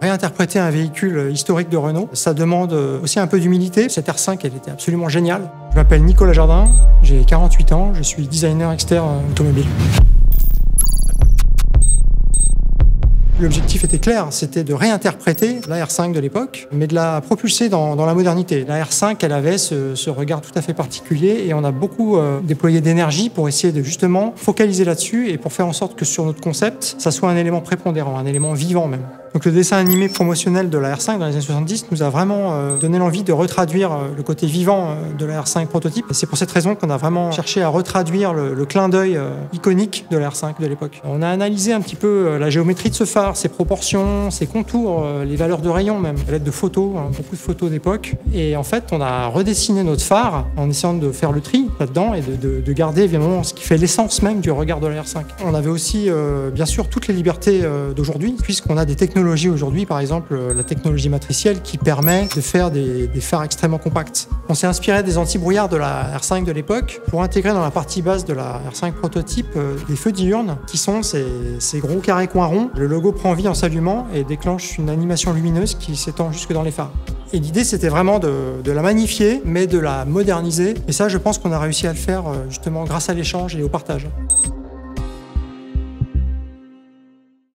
Réinterpréter un véhicule historique de Renault, ça demande aussi un peu d'humilité. Cette R5, elle était absolument géniale. Je m'appelle Nicolas Jardin, j'ai 48 ans, je suis designer externe automobile. L'objectif était clair, c'était de réinterpréter la R5 de l'époque, mais de la propulser dans la modernité. La R5, elle avait ce regard tout à fait particulier et on a beaucoup déployé d'énergie pour essayer de justement focaliser là-dessus et pour faire en sorte que sur notre concept, ça soit un élément prépondérant, un élément vivant même. Donc le dessin animé promotionnel de la R5 dans les années 70 nous a vraiment donné l'envie de retraduire le côté vivant de la R5 prototype. Et c'est pour cette raison qu'on a vraiment cherché à retraduire le clin d'œil iconique de la R5 de l'époque. On a analysé un petit peu la géométrie de ce phare, ses proportions, ses contours, les valeurs de rayon même, à l'aide de photos, beaucoup de photos d'époque. Et en fait, on a redessiné notre phare en essayant de faire le tri là-dedans et de garder évidemment ce qui fait l'essence même du regard de la R5. On avait aussi bien sûr toutes les libertés d'aujourd'hui, puisqu'on a des technologies aujourd'hui, par exemple la technologie matricielle qui permet de faire des phares extrêmement compacts. On s'est inspiré des anti-brouillards de la R5 de l'époque pour intégrer dans la partie basse de la R5 prototype des feux diurnes qui sont ces gros carrés coins ronds. Le logo prend vie en s'allumant et déclenche une animation lumineuse qui s'étend jusque dans les phares. Et l'idée, c'était vraiment de la magnifier, mais de la moderniser. Et ça, je pense qu'on a réussi à le faire justement grâce à l'échange et au partage.